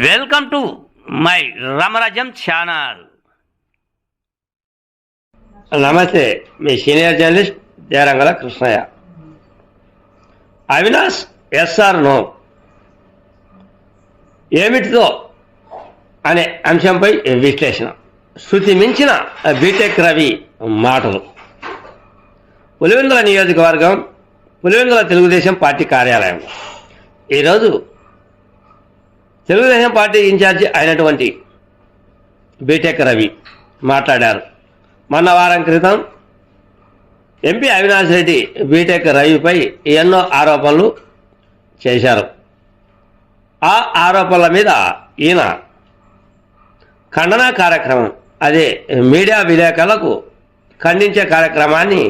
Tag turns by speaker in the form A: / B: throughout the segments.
A: Welcome to my Ramarajyam channel.
B: నమస్తే, మీ senior journalist దేరంగల Krishnaiah. Avinash SR no ఏమిటితో అనే అంశంపై విశ్లేషణ. శృతి మించిన బీటెక్ రవి మాటలు. పులివెందుల నియోజకవర్గం, పులివెందుల తెలుగుదేశం పార్టీ కార్యాలయం. ఈరోజు తెలుగుదేశం పార్టీ ఇన్ఛార్జి అయినటువంటి బీటెక్ రవి మాట్లాడారు. మొన్న వారం క్రితం ఎంపీ అవినాష్ రెడ్డి బీటెక్ రవిపై ఎన్నో ఆరోపణలు చేశారు. ఆ ఆరోపణల మీద ఈయన ఖండన కార్యక్రమం, అదే మీడియా విలేకరులకు ఖండించే కార్యక్రమాన్ని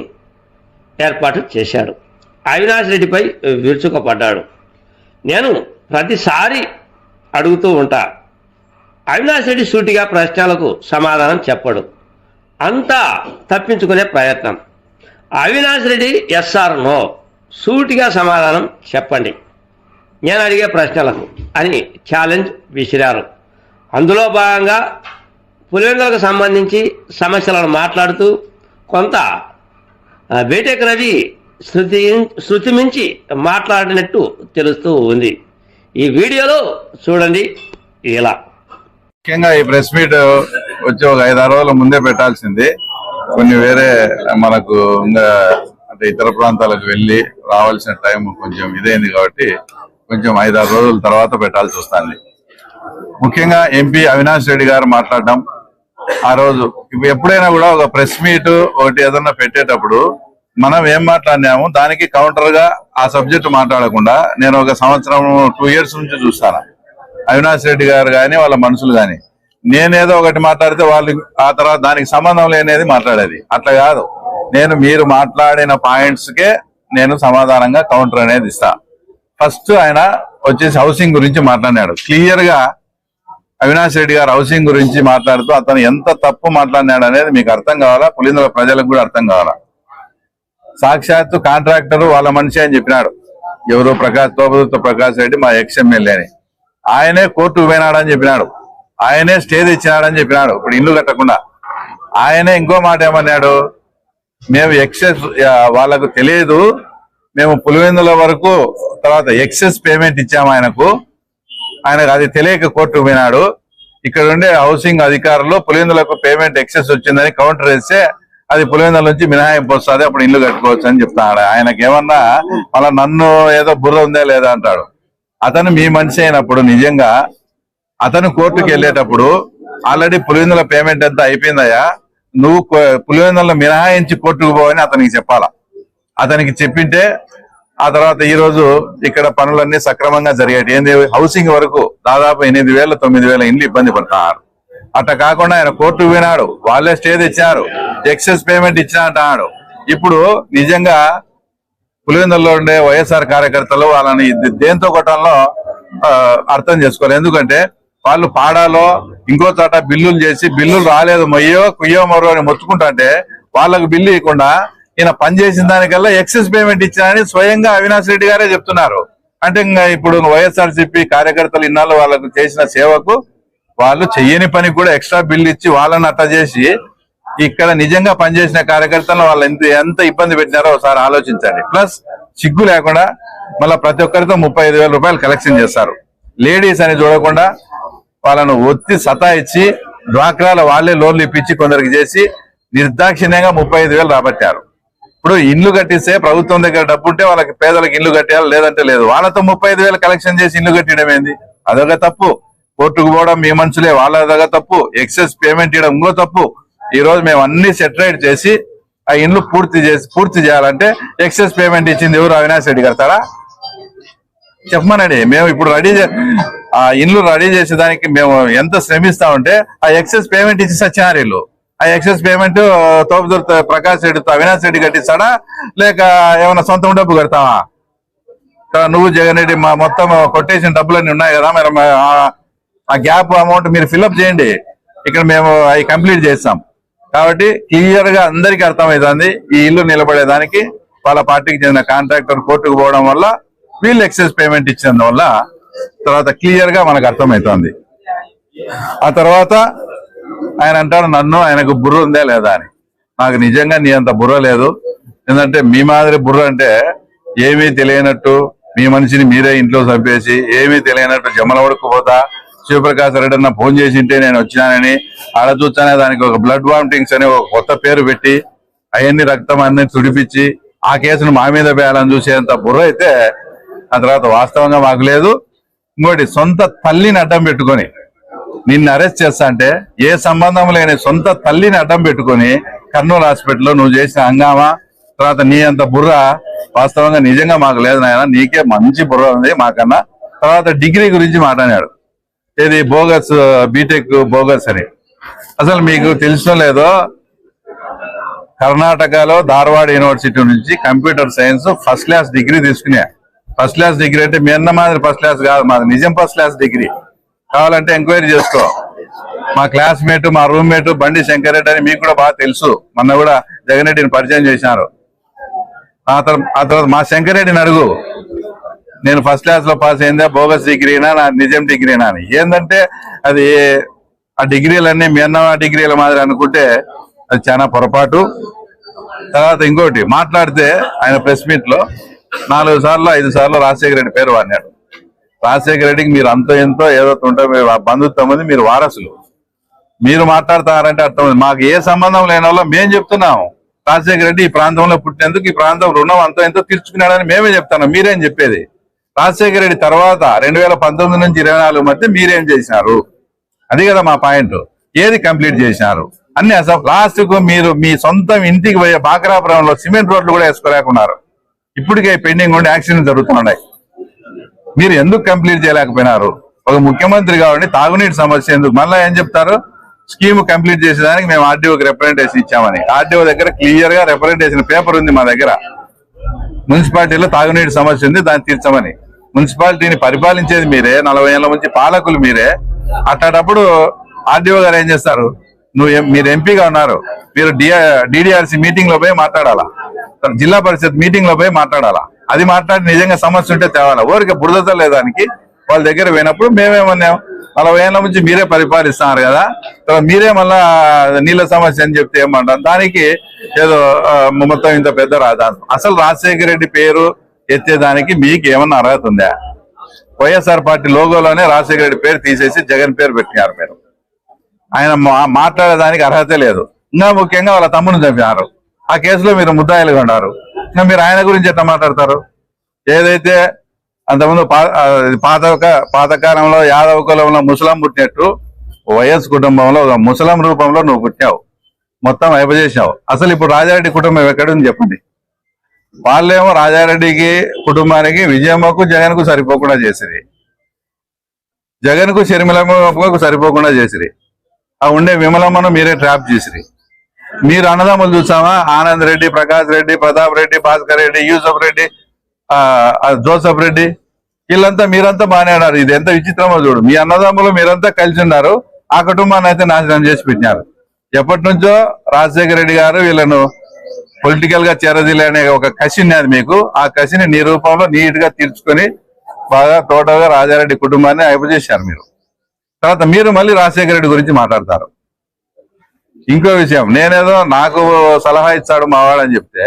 B: ఏర్పాటు చేశాడు. అవినాష్ రెడ్డిపై విరుచుకుపడ్డాడు. నేను ప్రతిసారి అడుగుతూ ఉంటా, అవినాష్ రెడ్డి సూటిగా ప్రశ్నలకు సమాధానం చెప్పడు, అంతా తప్పించుకునే ప్రయత్నం. అవినాష్ రెడ్డి ఎస్ఆర్ నో, సూటిగా సమాధానం చెప్పండి నేను అడిగే ప్రశ్నలకు అని ఛాలెంజ్ విసిరారు. అందులో భాగంగా పులివెందులకు సంబంధించి సమస్యలను మాట్లాడుతూ కొంత బీటెక్ రవి శృతి మించి మాట్లాడినట్టు తెలుస్తూ ఉంది. ఈ వీడియోలో చూడండి. ఇలా
C: ముఖ్యంగా ఈ ప్రెస్ మీట్ వచ్చి ఒక 5-6 రోజుల ముందే పెట్టాల్సింది. కొన్ని వేరే మనకు ఇంకా అంటే ఇతర ప్రాంతాలకు వెళ్ళి రావాల్సిన టైం కొంచెం ఇదైంది కాబట్టి కొంచెం 5-6 రోజుల తర్వాత పెట్టాల్సి వస్తుంది. ముఖ్యంగా ఎంపీ అవినాష్ రెడ్డి గారు మాట్లాడడం ఆ రోజు, ఇప్పుడు ఎప్పుడైనా కూడా ఒక ప్రెస్ మీట్ ఒకటి ఏదన్నా పెట్టేటప్పుడు మనం ఏం మాట్లాడినాము దానికి కౌంటర్ గా ఆ సబ్జెక్ట్ మాట్లాడకుండా నేను ఒక 2 years నుంచి చూస్తాను. అవినాష్ రెడ్డి గారు కానీ వాళ్ళ మనుషులు కానీ నేనేదో ఒకటి మాట్లాడితే వాళ్ళు ఆ తర్వాత దానికి సంబంధం లేనిది మాట్లాడేది. అట్లా కాదు, మీరు మాట్లాడిన పాయింట్స్ కే నేను సమాధానంగా కౌంటర్ అనేది ఇస్తా. ఫస్ట్ ఆయన వచ్చేసి హౌసింగ్ గురించి మాట్లాడినాడు. క్లియర్ గా అవినాష్ రెడ్డి గారు హౌసింగ్ గురించి మాట్లాడుతూ అతను ఎంత తప్పు మాట్లాడినాడు అనేది మీకు అర్థం కావాలా, పులిందుల ప్రజలకు కూడా అర్థం కావాలా. సాక్షాత్తు కాంట్రాక్టర్ వాళ్ళ మనిషి అని చెప్పినాడు. ఎవరు? తోపదుర్తి ప్రకాష్ రెడ్డి, మా ఎక్స్ఎమ్మెల్యే అని. ఆయనే కోర్టుకు పోయినాడని చెప్పినాడు, ఆయనే స్టే తెచ్చినాడని చెప్పినాడు. ఇప్పుడు ఇల్లు కట్టకుండా ఆయనే ఇంకో మాట ఏమన్నాడు, మేము ఎక్సెస్ వాళ్ళకు తెలియదు, మేము పులివెందుల వరకు తర్వాత ఎక్సెస్ పేమెంట్ ఇచ్చాము ఆయనకు అది తెలియక కోర్టుకు పోయినాడు. ఇక్కడ ఉండే హౌసింగ్ అధికారులు పులివెందులకు పేమెంట్ ఎక్సెస్ వచ్చిందని కౌంటర్ వేస్తే అది పులివెందుల నుంచి మినహాయింపు వస్తుంది, అప్పుడు ఇల్లు కట్టుకోవచ్చు అని చెప్తాడు. ఆయనకి ఏమన్నా మళ్ళా నన్ను ఏదో బుర్ర ఉందా లేదా అంటాడు. అతను మీ మనిషి అయినప్పుడు నిజంగా అతను కోర్టుకు వెళ్ళేటప్పుడు ఆల్రెడీ పులివెందుల పేమెంట్ అంతా అయిపోయిందయ్యా, నువ్వు పులివెందుల మినహాయించి కోర్టుకు పోవని అతనికి చెప్పాలా. అతనికి చెప్పింటే ఆ తర్వాత ఈ రోజు ఇక్కడ పనులన్నీ సక్రమంగా జరిగాయి. ఏంది, హౌసింగ్ వరకు దాదాపు 8,000-9,000 ఇండ్లు ఇబ్బంది పడుతున్నారు. అట్లా కాకుండా ఆయన కోర్టుకు పోయినాడు, వాళ్ళే స్టే తెచ్చారు, ఎక్సెస్ పేమెంట్ ఇచ్చినా అంటున్నాడు. ఇప్పుడు నిజంగా పులివెందుల్లో ఉండే వైఎస్ఆర్ కార్యకర్తలు వాళ్ళని దేంతో కొట్టడంలో అర్థం చేసుకోవాలి. ఎందుకంటే వాళ్ళు పాడాలో ఇంకో చోట బిల్లులు చేసి బిల్లులు రాలేదు మొయ్యో కుయ్యో మరో అని మొత్తుకుంటుంటే వాళ్ళకు బిల్లు ఇవ్వకుండా ఈయన పనిచేసిన దానికల్లా ఎక్సెస్ పేమెంట్ ఇచ్చారని స్వయంగా అవినాష్ రెడ్డి గారే చెప్తున్నారు. అంటే ఇంకా ఇప్పుడు వైఎస్ఆర్సీపీ కార్యకర్తలు ఇన్నాళ్ళు వాళ్ళకు చేసిన సేవకు వాళ్ళు చెయ్యని పనికి కూడా ఎక్స్ట్రా బిల్లు ఇచ్చి వాళ్ళని అట్లా చేసి ఇక్కడ నిజంగా పనిచేసిన కార్యకర్తలను వాళ్ళు ఎంత ఇబ్బంది పెట్టినారో ఒకసారి ఆలోచించండి. ప్లస్ సిగ్గు లేకుండా మళ్ళీ ప్రతి ఒక్కరితో 35,000 రూపాయలు కలెక్షన్ చేస్తారు. లేడీస్ అని చూడకుండా వాళ్ళను ఒత్తి సతాయిచ్చి డ్వాక్రాల వాళ్ళే లోన్లు ఇప్పించి కొందరికి చేసి నిర్దాక్షిణ్యంగా 35,000 రాబట్టారు. ఇప్పుడు ఇల్లు కట్టిస్తే ప్రభుత్వం దగ్గర డబ్బు ఉంటే వాళ్ళకి పేదలకు ఇల్లు కట్టేయాలి, లేదంటే లేదు. వాళ్ళతో 35,000 కలెక్షన్ చేసి ఇల్లు కట్టడం ఏంది? అదొక తప్పు. కోర్టుకు పోవడం మీ మనుషులే, వాళ్ళదొక తప్పు. ఎక్సెస్ పేమెంట్ ఇవ్వడం ఇంకో తప్పు. ఈ రోజు మేము అన్ని సెటిలైట్ చేసి ఆ ఇండ్లు పూర్తి చేయాలంటే ఎక్సెస్ పేమెంట్ ఇచ్చింది ఎవరు? అవినాష్ రెడ్డి కడతారా? చెప్పమనండి. మేము ఇప్పుడు ఆ ఇండ్లు రెడీ చేసేదానికి మేము ఎంత శ్రమిస్తామంటే ఆ ఎక్సెస్ పేమెంట్ ఇచ్చి సచ్చినారు ఇల్లు. ఆ ఎక్సెస్ పేమెంట్ తోపదుర్తి ప్రకాష్ రెడ్డితో అవినాష్ రెడ్డి కట్టిస్తాడా, లేక ఏమైనా సొంతం డబ్బు కడతావా? నువ్వు జగన్ రెడ్డి మా మొత్తం కొట్టేసిన డబ్బులన్నీ ఉన్నాయి కదా, మరి ఆ గ్యాప్ అమౌంట్ మీరు ఫిల్అప్ చేయండి, ఇక్కడ మేము అవి కంప్లీట్ చేస్తాం. కాబట్టి క్లియర్ గా అందరికీ అర్థమవుతుంది ఈ ఇల్లు నిలబడేదానికి వాళ్ళ పార్టీకి చెందిన కాంట్రాక్టర్ కోర్టుకు పోవడం వల్ల వీళ్ళు ఎక్సెస్ పేమెంట్ ఇచ్చినందువల్ల తర్వాత క్లియర్ గా మనకు అర్థమవుతోంది. ఆ తర్వాత ఆయన అంటాడు నన్ను ఆయనకు బుర్ర ఉందా లేదా అని. నాకు నిజంగా నీ అంత బుర్ర లేదు. ఎందుకంటే మీ మాదిరి బుర్ర అంటే ఏమీ తెలియనట్టు మీ మనిషిని మీరే ఇంట్లో చంపేసి ఏమీ తెలియనట్టు జమ్మలవడుకుపోతా శివప్రకాశ్ రెడ్డి అన్న ఫోన్ చేసి ఉంటే నేను వచ్చినానని ఆడ చూస్తానే దానికి ఒక బ్లడ్ వామిటింగ్స్ అని ఒక కొత్త పేరు పెట్టి అవన్నీ రక్తం అన్ని తుడిపించి ఆ కేసును మా మీద వేయాలని చూసేంత బుర్ర అయితే ఆ తర్వాత వాస్తవంగా మాకు లేదు. ఇంకోటి సొంత తల్లిని అడ్డం పెట్టుకొని నిన్ను అరెస్ట్ చేస్తా అంటే ఏ సంబంధం లేని సొంత తల్లిని అడ్డం పెట్టుకొని కర్నూలు హాస్పిటల్లో నువ్వు చేసిన హంగామా తర్వాత నీ అంత బుర్ర వాస్తవంగా నిజంగా మాకు లేదు నాయన, నీకే మంచి బుర్ర ఉంది మాకన్నా. తర్వాత డిగ్రీ గురించి మాట్లాడాడు, ఏది బోగస్ బీటెక్ బోగస్ అని. అసలు మీకు తెలుసో లేదో కర్ణాటకలో ధార్వాడ్ యూనివర్సిటీ నుంచి computer science first class degree తీసుకునే. ఫస్ట్ క్లాస్ డిగ్రీ అంటే మీ అన్న మాదిరి ఫస్ట్ క్లాస్ కాదు, మాది నిజం ఫస్ట్ క్లాస్ డిగ్రీ. కావాలంటే ఎంక్వైరీ చేసుకో. మా క్లాస్మేట్ మా రూమ్మేట్ బండి శంకరెడ్డి అని మీకు కూడా బాగా తెలుసు, మొన్న కూడా జగన్ రెడ్డిని పరిచయం చేసినారు. ఆ తర్వాత మా శంకరెడ్డిని అడుగు, నేను ఫస్ట్ క్లాస్ లో పాస్ అయిందా బోగస్ డిగ్రీనా నా నిజం డిగ్రీనా అని. ఏంటంటే అది ఆ డిగ్రీలన్నీ మీ అన్న డిగ్రీల మాదిరి అనుకుంటే అది చాలా పొరపాటు. తర్వాత ఇంకోటి మాట్లాడితే ఆయన ప్రెస్ మీట్ లో 4 సార్లు 5 సార్లు రాజశేఖర రెడ్డి పేరు వాడినాడు. రాజశేఖర రెడ్డికి మీరు అంతో ఎంతో ఏదో ఉంటే బంధుత్వం ఉంది, మీరు వారసులు, మీరు మాట్లాడతారంటే అర్థం. మాకు ఏ సంబంధం లేని వాళ్ళం మేము చెప్తున్నాం. రాజశేఖర రెడ్డి ఈ ప్రాంతంలో పుట్టినందుకు ఈ ప్రాంతం రుణం అంతో ఎంతో తీర్చుకున్నాడని మేమే చెప్తున్నాం, మీరేం చెప్పేది? రాజశేఖర రెడ్డి తర్వాత 2019 నుంచి 24 మధ్య మీరేం చేసినారు? అది కదా మా పాయింట్. ఏది కంప్లీట్ చేసినారు అన్ని. అసలు లాస్ట్ కు మీరు మీ సొంతం ఇంటికి పోయే బాకరాపురంలో సిమెంట్ రోడ్లు కూడా వేసుకోలేకున్నారు. ఇప్పటికే పెండింగ్ ఉండి యాక్సిడెంట్ జరుగుతున్నాయి. మీరు ఎందుకు కంప్లీట్ చేయలేకపోయినారు? ఒక ముఖ్యమంత్రి కాబట్టి తాగునీటి సమస్య ఎందుకు? మళ్ళీ ఏం చెప్తారు, స్కీమ్ కంప్లీట్ చేసేదానికి మేము ఆర్డీఓకి రిప్రజెంటేషన్ ఇచ్చామని. ఆర్డీఓ దగ్గర క్లియర్ గా రిప్రజెంటేషన్ పేపర్ ఉంది మా దగ్గర. మున్సిపాలిటీలో తాగునీటి సమస్య ఉంది, దాన్ని తీర్చమని. మున్సిపాలిటీని పరిపాలించేది మీరే, 40 ఏళ్ల నుంచి పాలకులు మీరే. అట్లాంటప్పుడు ఆర్డీఓ గారు ఏం చేస్తారు? మీరు ఎంపీగా ఉన్నారు, మీరు డిడిఆర్సీ మీటింగ్ లో పోయి మాట్లాడాలా, జిల్లా పరిషత్ మీటింగ్ లో పోయి మాట్లాడాలా. అది మాట్లాడి నిజంగా సమస్య ఉంటే తేవాలా. ఊరికే బురదతో లేదానికి వాళ్ళ దగ్గర పోయినప్పుడు మేమేమన్నాం, 40 ఏళ్ల నుంచి మీరే పరిపాలిస్తున్నారు కదా, మీరే మళ్ళా నీళ్ళ సమస్య అని చెప్తే ఏమంటాం? దానికి ఏదో మొత్తం ఇంత పెద్ద రాజధాని. అసలు రాజశేఖర రెడ్డి పేరు ఎత్తేదానికి మీకు ఏమన్నా అర్హత ఉందా? వైఎస్ఆర్ పార్టీ లోగోలోనే రాజశేఖర రెడ్డి పేరు తీసేసి జగన్ పేరు పెట్టినారు మీరు. ఆయన మాట్లాడేదానికి అర్హతే లేదు. ఇంకా ముఖ్యంగా వాళ్ళ తమ్ముని చంపినారు, ఆ కేసులో మీరు ముద్దాయిలుగా ఉన్నారు. ఇంకా మీరు ఆయన గురించి ఎట్లా మాట్లాడతారు? ఏదైతే అంతకుముందు పాతకాలంలో యాదవ కులంలో ముసలాం పుట్టినట్టు వైఎస్ కుటుంబంలో ఒక ముసలాం రూపంలో నువ్వు పుట్టావు, మొత్తం అయిపోజేసావు. అసలు ఇప్పుడు రాజారెడ్డి కుటుంబం ఎక్కడుంది చెప్పండి? వాళ్ళేమో రాజారెడ్డికి కుటుంబానికి విజయమ్మకు జగన్ కు సరిపోకుండా చేసిరి, జగన్ కు షర్మిలమ్మకు సరిపోకుండా చేసిరి. ఆ ఉండే విమలమ్మను మీరే ట్రాప్ చేసిరి. మీరు అన్నదమ్ములు చూసామా? ఆనంద్ రెడ్డి, ప్రకాష్ రెడ్డి, ప్రతాప్ రెడ్డి, భాస్కర్ రెడ్డి, యూసఫ్ రెడ్డి, జోసఫ్ రెడ్డి, వీళ్ళంతా మీరంతా బాగానే ఉన్నారు. ఇది ఎంత విచిత్రమో చూడు. మీ అన్నదమ్ములు మీరంతా కలిసి ఉన్నారు, ఆ కుటుంబాన్ని అయితే నాశనం చేసి పెట్టినారు. ఎప్పటి నుంచో రాజశేఖర రెడ్డి గారు వీళ్ళను పొలిటికల్ గా చేరదీలనే ఒక కసి ఉన్నది మీకు. ఆ కసిని నీ రూపంలో నీట్ గా తీర్చుకొని బాగా టోటల్ గా రాజారెడ్డి కుటుంబాన్ని అయిపోజేశారు మీరు. తర్వాత మీరు మళ్ళీ రాజశేఖర రెడ్డి గురించి మాట్లాడతారు. ఇంకో విషయం, నేనేదో నాకు సలహా ఇచ్చాడు మావాడని చెప్తే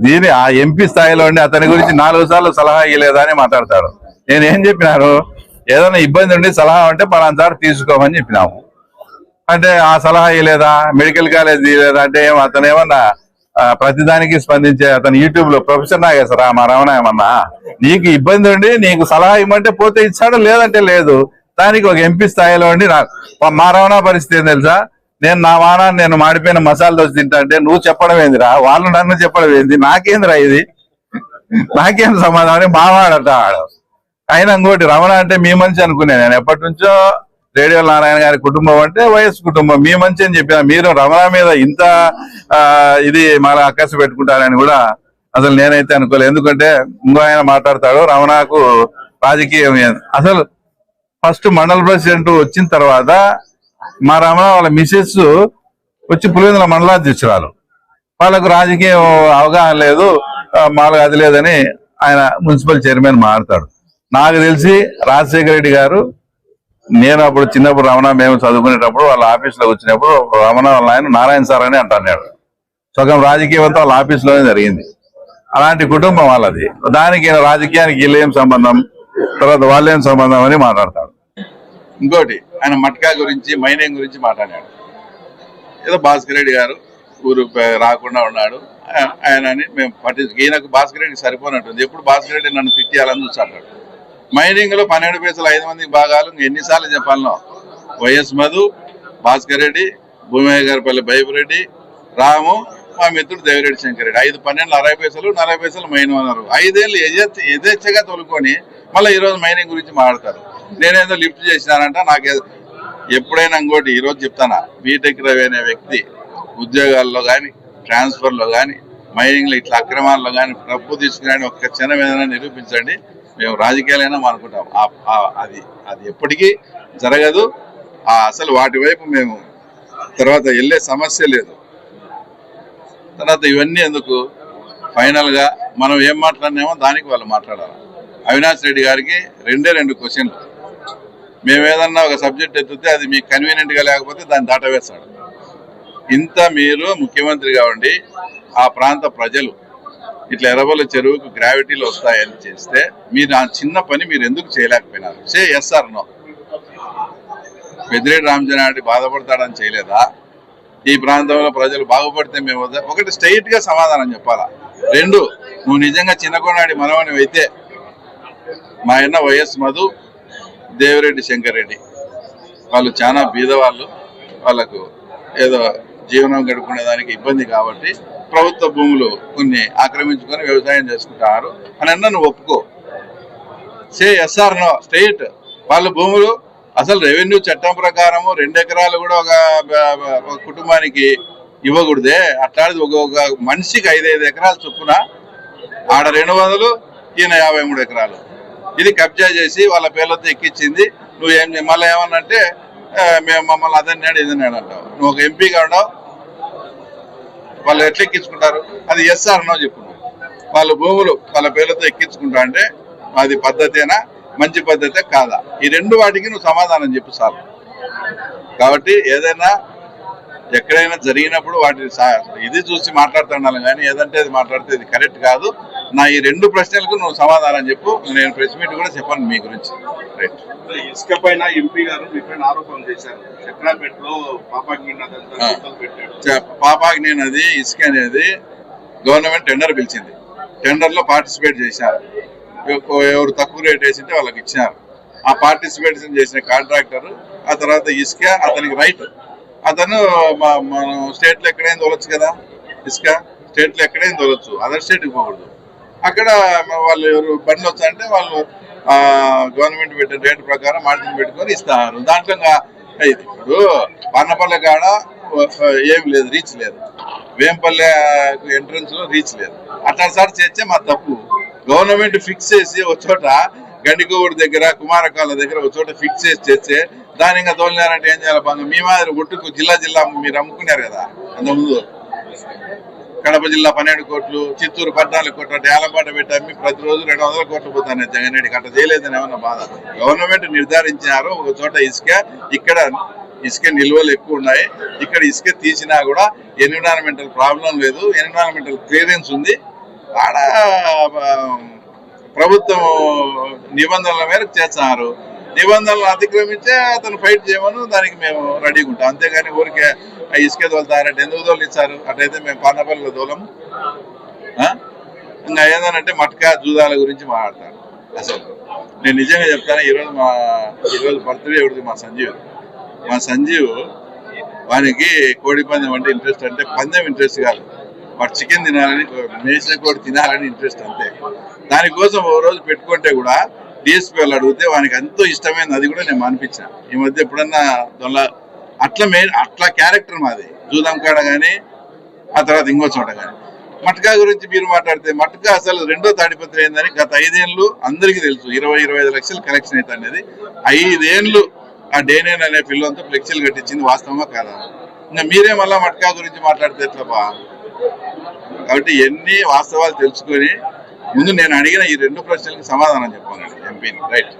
C: దీని ఆ ఎంపీ స్థాయిలో ఉండి అతని గురించి 4 సార్లు సలహా ఇవ్వలేదా అని మాట్లాడతాడు. నేను ఏం చెప్పినాను, ఏదైనా ఇబ్బంది ఉండి సలహా ఉంటే పలానా తీసుకోమని చెప్పినాము. అంటే ఆ సలహా ఇవ్వలేదా, మెడికల్ కాలేజ్ ఇవ్వలేదా అంటే అతను ఏమన్నా ప్రతిదానికి స్పందించే అతను యూట్యూబ్ లో ప్రొఫెసర్ నాగేశ్వర మా రమణ ఏమన్నా నీకు ఇబ్బంది ఉండి నీకు సలహా ఇవ్వమంటే పోతే ఇచ్చాడు, లేదంటే లేదు. దానికి ఒక ఎంపీ స్థాయిలో ఉండి మా రమణ పరిస్థితి ఏం తెలుసా? నా వానాన్ని నేను మాడిపోయిన మసాలా దోశ తింటా అంటే నువ్వు చెప్పడం ఏందిరా, వాళ్ళు నన్ను చెప్పడం ఏంది, నాకేందిరా ఇది, నాకేం సమాధానం మావాడట ఆడు. అయినా ఇంకోటి, రమణ అంటే మీ మనిషి అనుకునే నేను ఎప్పటి నుంచో. రేడియో నారాయణ గారి కుటుంబం అంటే వైఎస్ కుటుంబం, మీ మంచి అని చెప్పిన మీరు రమణ మీద ఇంత ఇది మళ్ళీ అక్కస పెట్టుకుంటారని కూడా అసలు నేనైతే అనుకోలేదు. ఎందుకంటే ఇంకో ఆయన మాట్లాడతాడు, రమణకు రాజకీయం అసలు ఫస్ట్ మండల ప్రెసిడెంట్ వచ్చిన తర్వాత మా రమణ వాళ్ళ మిసెస్ వచ్చి పులివెందుల మండలాధ్యక్షురాలు, వాళ్ళకు రాజకీయ అవగాహన లేదు, మాకు అది లేదని ఆయన మున్సిపల్ చైర్మన్ మారుతాడు. నాకు తెలిసి రాజశేఖర రెడ్డి గారు, నేను అప్పుడు చిన్నప్పుడు రమణ మేము చదువుకునేటప్పుడు వాళ్ళ ఆఫీసులో వచ్చినప్పుడు రమణ వాళ్ళ ఆయన నారాయణ సార్ అని అంటున్నాడు. సగం రాజకీయం అంతా వాళ్ళ ఆఫీసులోనే జరిగింది. అలాంటి కుటుంబం వాళ్ళది. దానికి రాజకీయానికి వీళ్ళేం సంబంధం, తర్వాత వాళ్ళేం సంబంధం అని మాట్లాడతాడు. ఇంకోటి ఆయన మట్కా గురించి, మైనింగ్ గురించి మాట్లాడాడు. ఏదో భాస్కర్ రెడ్డి గారు ఊరు రాకుండా ఉన్నాడు ఆయన అని మేము ఈయనకు భాస్కర్ రెడ్డి సరిపోనట్టుంది. ఎప్పుడు భాస్కర్ రెడ్డి నన్ను తిట్టాలని చూస్తాడు. మైనింగ్ లో 12 పైసలు 5 మందికి భాగాలు ఎన్నిసార్లు చెప్పాలనో. వైఎస్ మధు, భాస్కర్ రెడ్డి, భూమయ్య గారిపల్లి బైబురెడ్డి, రాము, మా మిత్రుడు దేవిరెడ్డి శంకర్ రెడ్డి. 5 12 60 పైసలు 40 పైసలు మైన్ అన్నారు. 5 ఏళ్ళు యథేచ్ఛగా తోలుకొని మళ్ళీ ఈరోజు మైనింగ్ గురించి మాట్లాడతారు. నేనేదో లిఫ్ట్ చేసినానంట. నాకేదో ఎప్పుడైనా ఇంకోటి ఈరోజు చెప్తానా, బీటెక్ రవి అనే వ్యక్తి ఉద్యోగాల్లో కానీ, ట్రాన్స్ఫర్లో కానీ, మైనింగ్లో ఇట్లా అక్రమాల్లో కానీ డబ్బు తీసుకుని ఒక్క క్షణం ఏదైనా నిరూపించండి, మేము రాజకీయాలైనా అనుకుంటాం. అది ఎప్పటికీ జరగదు. అసలు వాటి వైపు మేము తర్వాత వెళ్ళే సమస్య లేదు. తర్వాత ఇవన్నీ ఎందుకు, ఫైనల్ గా మనం ఏం మాట్లాడినామో దానికి వాళ్ళు మాట్లాడాలి. అవినాష్ రెడ్డి గారికి 2 క్వశ్చన్లు. మేము ఏదన్నా ఒక సబ్జెక్ట్ ఎత్తితే అది మీకు కన్వీనియంట్ గా లేకపోతే దాన్ని దాటవేస్తాడు. ఇంత మీరు ముఖ్యమంత్రిగా ఉండి ఆ ప్రాంత ప్రజలు ఇట్లా ఎర్రబల్ల చెరువుకు గ్రావిటీలు వస్తాయని చేస్తే మీరు ఆ చిన్న పని మీరు ఎందుకు చేయలేకపోయినారు? Yes or no. Peddireddy Ramachandra Reddy బాధపడతాడని చేయలేదా? ఈ ప్రాంతంలో ప్రజలు బాగుపడితే మేము ఒకటి స్ట్రైట్ గా సమాధానం చెప్పాలా. 2, నువ్వు నిజంగా చిన్నకొండాడి మనవని అయితే మా అన్న వైఎస్ మధు, దేవిరెడ్డి శంకర్ రెడ్డి వాళ్ళు చాలా బీదవాళ్ళు, వాళ్ళకు ఏదో జీవనం గడుపుకునేదానికి ఇబ్బంది కాబట్టి ప్రభుత్వ భూములు కొన్ని ఆక్రమించుకొని వ్యవసాయం చేసుకుంటారు అని అన్న నువ్వు ఒప్పుకో. Yes or no. స్ట్రైట్. వాళ్ళ భూములు అసలు రెవెన్యూ చట్టం ప్రకారము 2 ఎకరాలు కూడా ఒక కుటుంబానికి ఇవ్వకూడదే. అట్లాంటిది ఒక మనిషికి 5 ఎకరాలు చొప్పున, ఆడ 200, ఈయన 53 ఎకరాలు. ఇది కబ్జా చేసి వాళ్ళ పేర్లతో ఎక్కించింది. నువ్వేం మళ్ళీ ఏమన్నంటే మేము మమ్మల్ని అదన్నాడు ఇదన్నాడు అంటావు. నువ్వు ఒక ఎంపీగా ఉండవు, వాళ్ళు ఎట్లా ఎక్కించుకుంటారు? అది ఎస్ ఆర్ నో చెప్పు. వాళ్ళ భూములు వాళ్ళ పేర్లతో ఎక్కించుకుంటా అంటే అది పద్ధతేనా, మంచి పద్ధతే కాదా? ఈ 2 వాటికి నువ్వు సమాధానం చెప్పు సార్. కాబట్టి ఏదైనా ఎక్కడైనా జరిగినప్పుడు వాటిని ఇది చూసి మాట్లాడుతున్నాను కానీ ఏదంటే అది మాట్లాడితే ఇది కరెక్ట్ కాదు. నా ఈ 2 ప్రశ్నలకు నువ్వు సమాధానం చెప్పు. నేను ప్రెస్ మీట్ కూడా చెప్పాను మీ గురించి. రైట్.
D: ఇసుక పైన ఎంపీ గారు మీ పైన ఆరోపణ చేశారు. చక్రాపేటలో
C: పాపాగ్ని నది ఇసుక అనేది గవర్నమెంట్ టెండర్ పిలిచింది. టెండర్ లో పార్టిసిపేట్ చేశారు. ఎవరు తక్కువ రేట్ వేసింటే వాళ్ళకి ఇచ్చినారు. ఆ పార్టిసిపేషన్ చేసిన కాంట్రాక్టర్ ఆ తర్వాత ఇసుక అతనికి రైట్. అతను మన స్టేట్ లో ఎక్కడైనా తోలొచ్చు కదా, ఇసుక స్టేట్ లో ఎక్కడైనా తోలొచ్చు, అదర్ స్టేట్కి పోకూడదు. అక్కడ వాళ్ళు ఎవరు బండ్లు వచ్చారంటే వాళ్ళు గవర్నమెంట్ పెట్టిన రేటు ప్రకారం మార్జిన్ పెట్టుకొని ఇస్తారు. దాంట్లో ఇప్పుడు పన్నపల్లె కాడ ఏం లేదు, రీచ్ లేదు. వేంపల్లె ఎంట్రన్స్ లో రీచ్ లేదు. అట్లాంటిసారి చేస్తే మా తప్పు. గవర్నమెంట్ ఫిక్స్ చేసి ఒక చోట గండికోవుడి దగ్గర, కుమారకాల దగ్గర ఒక చోట ఫిక్స్ చేసి చేస్తే దాని ఇంకా తోలినారంటే ఏం చేయాలి? బాగా మీ మాదిరి ఒట్టుకు జిల్లా మీరు అమ్ముకున్నారు కదా. అంతకుముందు కడప జిల్లా 12 కోట్లు, చిత్తూరు 14 కోట్లు, ఏలంపాట పెట్టి అమ్మి ప్రతిరోజు 200 కోట్లు పోతాను జగన్ రెడ్డికి. అట్లా చేయలేదని ఏమన్నా బాధ? గవర్నమెంట్ నిర్ధారించినారు ఒక చోట ఇసుక, ఇక్కడ ఇసుక నిల్వలు ఎక్కువ ఉన్నాయి, ఇక్కడ ఇసుక తీసినా కూడా ఎన్విరాన్మెంటల్ ప్రాబ్లం లేదు, ఎన్విరాన్మెంటల్ క్లియరెన్స్ ఉంది. ఆడ ప్రభుత్వం నిబంధనల మేరకు చేస్తున్నారు. నిబంధనలు అతిక్రమించే అతను ఫైట్ చేయమని దానికి మేము రెడీగా ఉంటాం. అంతేగాని ఊరికే ఇసుక తోలుతారంటే ఎందుకు తోలిస్తారు? అట్లయితే మేము పానపల్లిలో తోలము. ఇంకా ఏదనంటే మట్కా జూదాల గురించి మాట్లాడతాను. అసలు నేను నిజంగా చెప్తాను, ఈరోజు బర్త్డే ఎవరిది? మా సంజీవ్ వానికి కోడి పందెం అంటే ఇంట్రెస్ట్. అంటే పందెం ఇంట్రెస్ట్ కాదు, వాడు చికెన్ తినాలని, మేసిన కోడి తినాలని ఇంట్రెస్ట్ అంతే. దానికోసం ఓ రోజు పెట్టుకుంటే కూడా డిఎస్పీ వాళ్ళు అడిగితే వానికి ఎంతో ఇష్టమైంది. అది కూడా నేను మానిపించాను. ఈ మధ్య ఎప్పుడన్నా దొల్ల అట్లా క్యారెక్టర్ మాది. జూదం కాడ కానీ ఆ తర్వాత ఇంకో చోట కానీ. మట్కా గురించి మీరు మాట్లాడితే మట్కా అసలు 2వ తాడిపత్రి అయిందని గత 5 ఏళ్ళు అందరికీ తెలుసు. 20-25 లక్షలు కలెక్షన్ అయితే అనేది 5 ఏళ్ళు ఆ డేనేన్ అనే పిల్లలతో ఫ్లెక్సీలు కట్టించింది. వాస్తవమా కాదా? ఇంకా మీరే మళ్ళా మట్కా గురించి మాట్లాడితే ఎట్లా బా? కాబట్టి ఎన్ని వాస్తవాలు తెలుసుకొని ముందు నేను అడిగిన ఈ 2 ప్రశ్నలకు సమాధానం చెప్పాను ఎంపీని. రైట్.